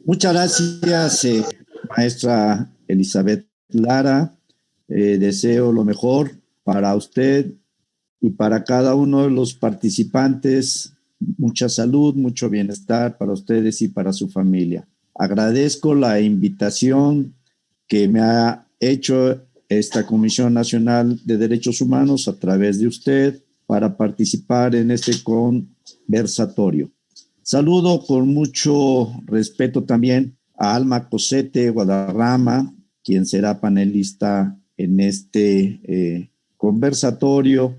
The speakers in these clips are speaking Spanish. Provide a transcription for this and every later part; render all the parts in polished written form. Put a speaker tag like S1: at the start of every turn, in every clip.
S1: Muchas gracias, maestra Elizabeth Lara. Deseo lo mejor para usted y para cada uno de los participantes. Mucha salud, mucho bienestar para ustedes y para su familia. Agradezco la invitación que me ha hecho esta Comisión Nacional de Derechos Humanos a través de usted para participar en este conversatorio. Saludo con mucho respeto también a Alma Cosete Guadarrama, quien será panelista en este conversatorio,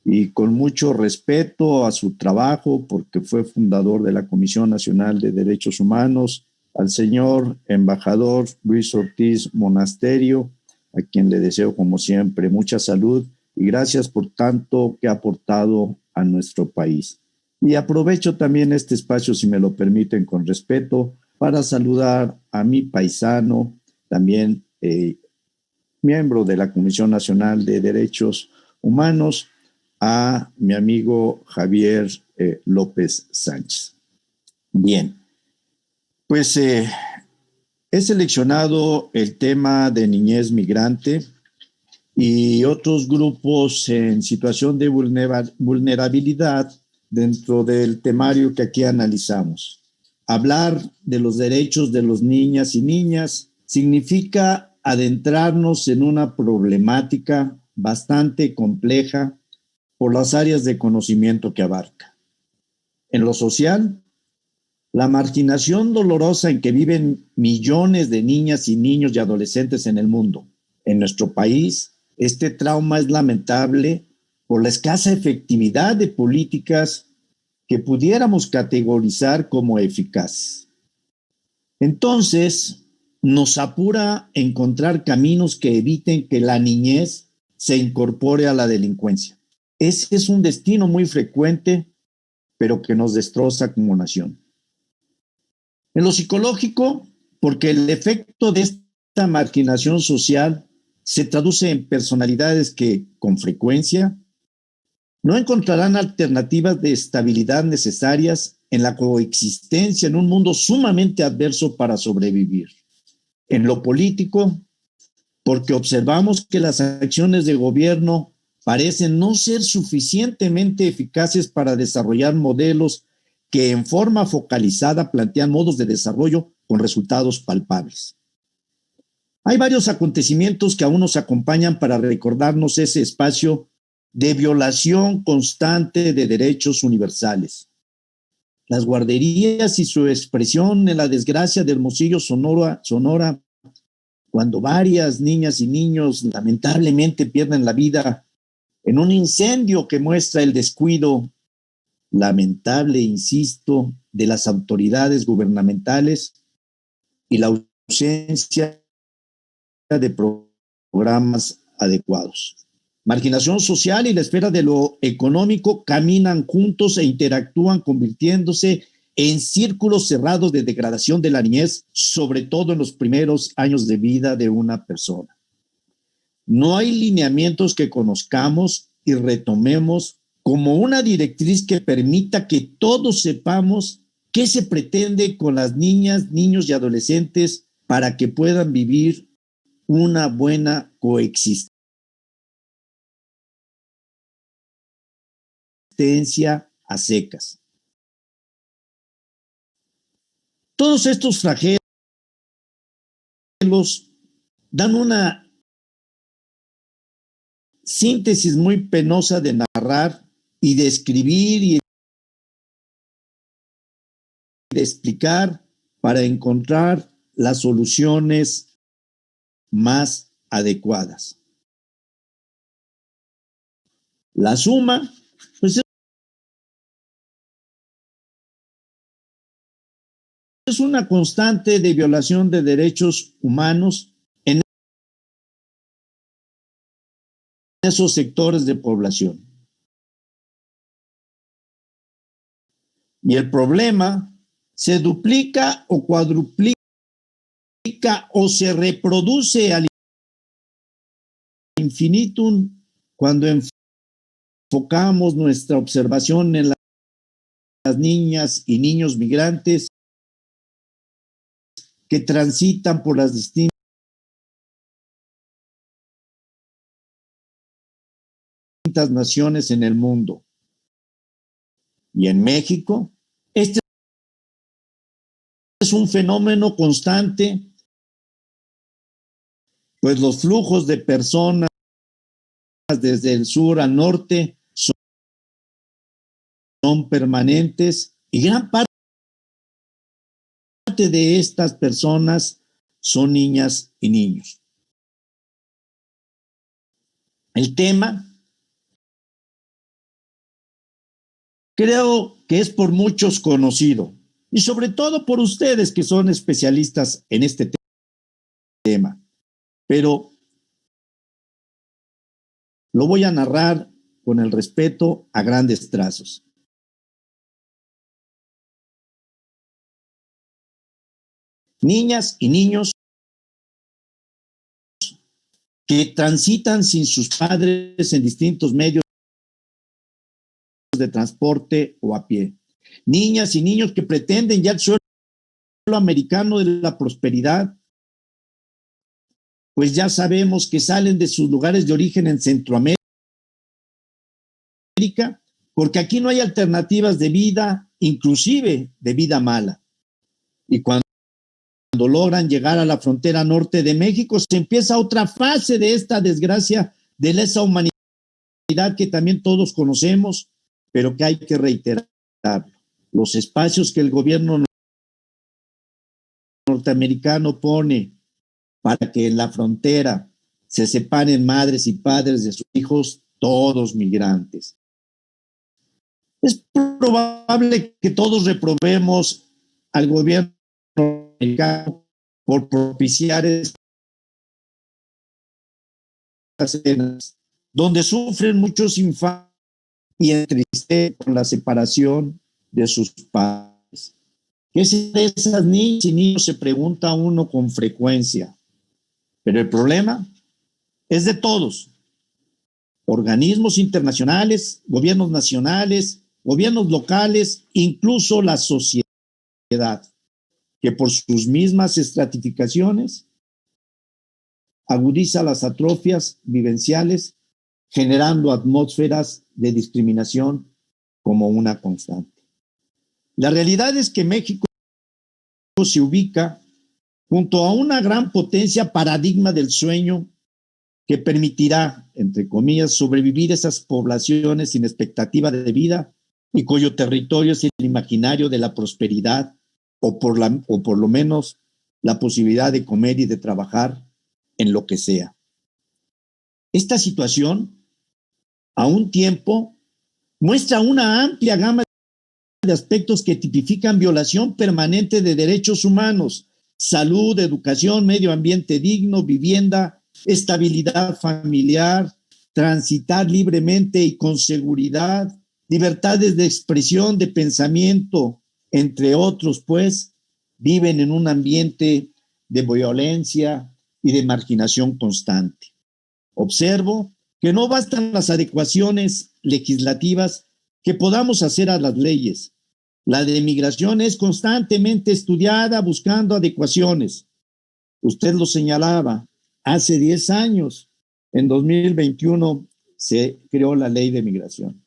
S1: y con mucho respeto a su trabajo, porque fue fundador de la Comisión Nacional de Derechos Humanos, al señor embajador Luis Ortiz Monasterio, a quien le deseo como siempre mucha salud y gracias por tanto que ha aportado a nuestro país. Y aprovecho también este espacio, si me lo permiten, con respeto, para saludar a mi paisano, también miembro de la Comisión Nacional de Derechos Humanos, a mi amigo Javier López Sánchez. Bien, pues he seleccionado el tema de niñez migrante y otros grupos en situación de vulnerabilidad dentro del temario que aquí analizamos. Hablar de los derechos de los niñas y niñas significa adentrarnos en una problemática bastante compleja por las áreas de conocimiento que abarca. En lo social, la marginación dolorosa en que viven millones de niñas y niños y adolescentes en el mundo. En nuestro país, este trauma es lamentable por la escasa efectividad de políticas que pudiéramos categorizar como eficaces. Entonces, nos apura encontrar caminos que eviten que la niñez se incorpore a la delincuencia. Ese es un destino muy frecuente, pero que nos destroza como nación. En lo psicológico, porque el efecto de esta marginación social se traduce en personalidades que, con frecuencia, no encontrarán alternativas de estabilidad necesarias en la coexistencia en un mundo sumamente adverso para sobrevivir. En lo político, porque observamos que las acciones de gobierno parecen no ser suficientemente eficaces para desarrollar modelos que en forma focalizada plantean modos de desarrollo con resultados palpables. Hay varios acontecimientos que aún nos acompañan para recordarnos ese espacio de violación constante de derechos universales. Las guarderías y su expresión en la desgracia de Hermosillo, Sonora, cuando varias niñas y niños lamentablemente pierden la vida en un incendio que muestra el descuido lamentable, insisto, de las autoridades gubernamentales y la ausencia de programas adecuados. Marginación social y la esfera de lo económico caminan juntos e interactúan, convirtiéndose en círculos cerrados de degradación de la niñez, sobre todo en los primeros años de vida de una persona. No hay lineamientos que conozcamos y retomemos como una directriz que permita que todos sepamos qué se pretende con las niñas, niños y adolescentes para que puedan vivir una buena coexistencia a secas. Todos estos flagelos dan una síntesis muy penosa de narrar y de escribir y de explicar para encontrar las soluciones más adecuadas. La suma, pues es una constante de violación de derechos humanos en esos sectores de población. Y el problema se duplica o cuadruplica o se reproduce al infinitum cuando enfocamos nuestra observación en las niñas y niños migrantes que transitan por las distintas naciones en el mundo. Y en México, este es un fenómeno constante, pues los flujos de personas desde el sur al norte son permanentes y gran parte de estas personas son niñas y niños. El tema creo que es por muchos conocido y sobre todo por ustedes que son especialistas en este tema, pero lo voy a narrar con el respeto a grandes trazos. Niñas y niños que transitan sin sus padres en distintos medios de transporte o a pie. Niñas y niños que pretenden ya el suelo americano de la prosperidad, pues ya sabemos que salen de sus lugares de origen en Centroamérica, porque aquí no hay alternativas de vida, inclusive de vida mala. Y cuando logran llegar a la frontera norte de México, se empieza otra fase de esta desgracia, de lesa humanidad que también todos conocemos, pero que hay que reiterar. Los espacios que el gobierno norteamericano pone para que en la frontera se separen madres y padres de sus hijos, todos migrantes. Es probable que todos reprobemos al gobierno norteamericano por propiciar estas escenas, donde sufren muchos infantes y entristecen con la separación de sus padres. ¿Qué es de esas niñas y niños? Se pregunta uno con frecuencia. Pero el problema es de todos. Organismos internacionales, gobiernos nacionales, gobiernos locales, incluso la sociedad, que por sus mismas estratificaciones agudiza las atrofias vivenciales, generando atmósferas de discriminación como una constante. La realidad es que México se ubica junto a una gran potencia paradigma del sueño que permitirá, entre comillas, sobrevivir esas poblaciones sin expectativa de vida y cuyo territorio es el imaginario de la prosperidad o por lo menos la posibilidad de comer y de trabajar en lo que sea. Esta situación, a un tiempo, muestra una amplia gama de aspectos que tipifican violación permanente de derechos humanos, salud, educación, medio ambiente digno, vivienda, estabilidad familiar, transitar libremente y con seguridad, libertades de expresión, de pensamiento, entre otros, pues, viven en un ambiente de violencia y de marginación constante. Observo que no bastan las adecuaciones legislativas que podamos hacer a las leyes. La de migración es constantemente estudiada buscando adecuaciones. Usted lo señalaba, hace 10 años, en 2021, se creó la ley de migración.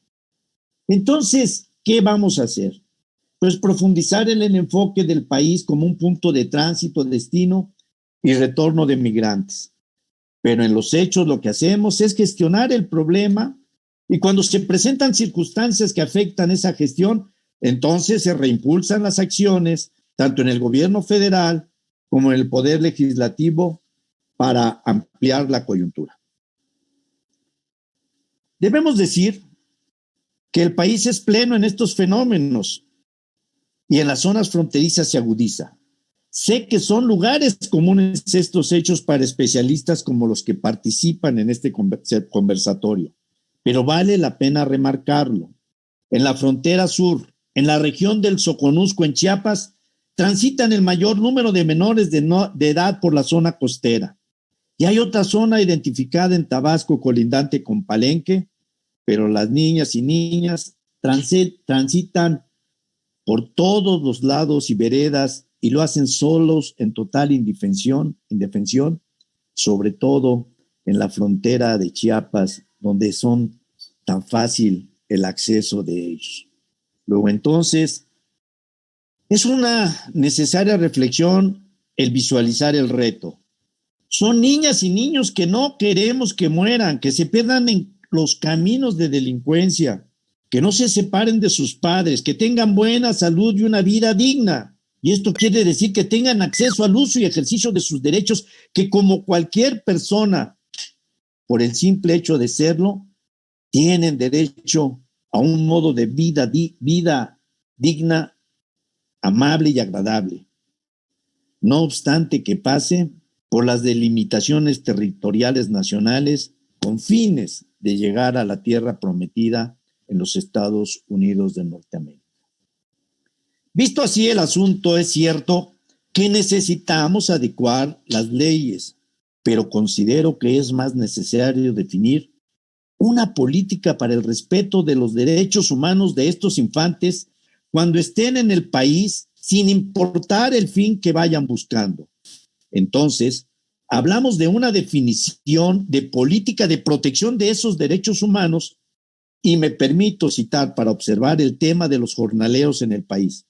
S1: Entonces, ¿qué vamos a hacer? Pues profundizar en el enfoque del país como un punto de tránsito, destino y retorno de migrantes. Pero en los hechos lo que hacemos es gestionar el problema y cuando se presentan circunstancias que afectan esa gestión, entonces se reimpulsan las acciones, tanto en el gobierno federal como en el poder legislativo, para ampliar la coyuntura. Debemos decir que el país es pleno en estos fenómenos y en las zonas fronterizas se agudiza. Sé que son lugares comunes estos hechos para especialistas como los que participan en este conversatorio, pero vale la pena remarcarlo. En la frontera sur, en la región del Soconusco, en Chiapas, transitan el mayor número de menores de edad por la zona costera. Y hay otra zona identificada en Tabasco, colindante con Palenque, pero las niñas y niñas transitan por todos los lados y veredas y lo hacen solos en total indefensión, sobre todo en la frontera de Chiapas, donde son tan fácil el acceso de ellos. Luego, entonces, es una necesaria reflexión el visualizar el reto. Son niñas y niños que no queremos que mueran, que se pierdan en los caminos de delincuencia, que no se separen de sus padres, que tengan buena salud y una vida digna. Y esto quiere decir que tengan acceso al uso y ejercicio de sus derechos, que como cualquier persona, por el simple hecho de serlo, tienen derecho a un modo de vida digna, amable y agradable. No obstante que pase por las delimitaciones territoriales nacionales con fines de llegar a la tierra prometida en los Estados Unidos de Norteamérica. Visto así el asunto, es cierto que necesitamos adecuar las leyes, pero considero que es más necesario definir una política para el respeto de los derechos humanos de estos infantes cuando estén en el país, sin importar el fin que vayan buscando. Entonces, hablamos de una definición de política de protección de esos derechos humanos y me permito citar para observar el tema de los jornaleros en el país.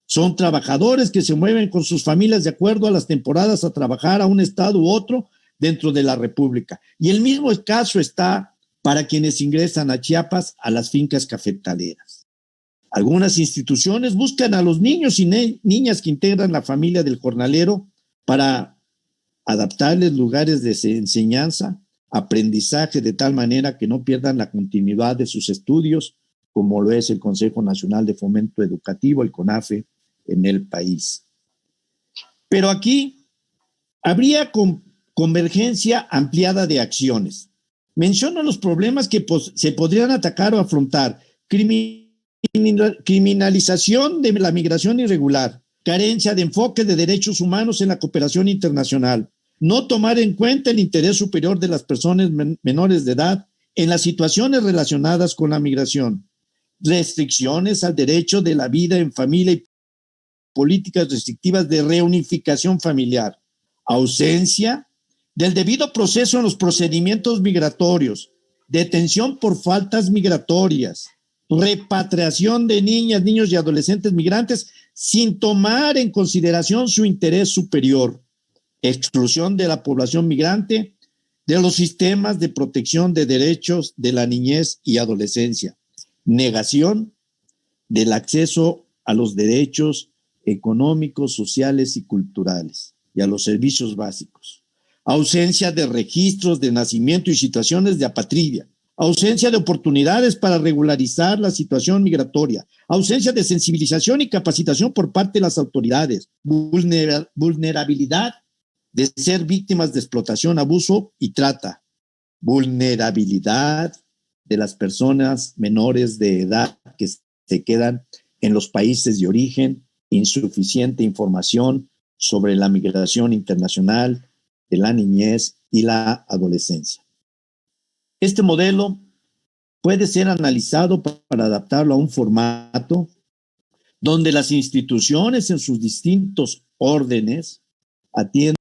S1: Son trabajadores que se mueven con sus familias de acuerdo a las temporadas a trabajar a un estado u otro dentro de la República. Y el mismo caso está para quienes ingresan a Chiapas a las fincas cafetaleras. Algunas instituciones buscan a los niños y niñas que integran la familia del jornalero para adaptarles lugares de enseñanza, aprendizaje, de tal manera que no pierdan la continuidad de sus estudios, como lo es el Consejo Nacional de Fomento Educativo, el CONAFE, en el país. Pero aquí habría convergencia ampliada de acciones. Menciono los problemas que se podrían atacar o afrontar: criminalización de la migración irregular, carencia de enfoque de derechos humanos en la cooperación internacional, no tomar en cuenta el interés superior de las personas menores de edad en las situaciones relacionadas con la migración, restricciones al derecho de la vida en familia y políticas restrictivas de reunificación familiar, ausencia del debido proceso en los procedimientos migratorios, detención por faltas migratorias, repatriación de niñas, niños y adolescentes migrantes sin tomar en consideración su interés superior, exclusión de la población migrante de los sistemas de protección de derechos de la niñez y adolescencia, negación del acceso a los derechos económicos, sociales y culturales y a los servicios básicos, ausencia de registros de nacimiento y situaciones de apatridia, ausencia de oportunidades para regularizar la situación migratoria, ausencia de sensibilización y capacitación por parte de las autoridades, vulnerabilidad de ser víctimas de explotación, abuso y trata, vulnerabilidad de las personas menores de edad que se quedan en los países de origen, insuficiente información sobre la migración internacional de la niñez y la adolescencia. Este modelo puede ser analizado para adaptarlo a un formato donde las instituciones en sus distintos órdenes atiendan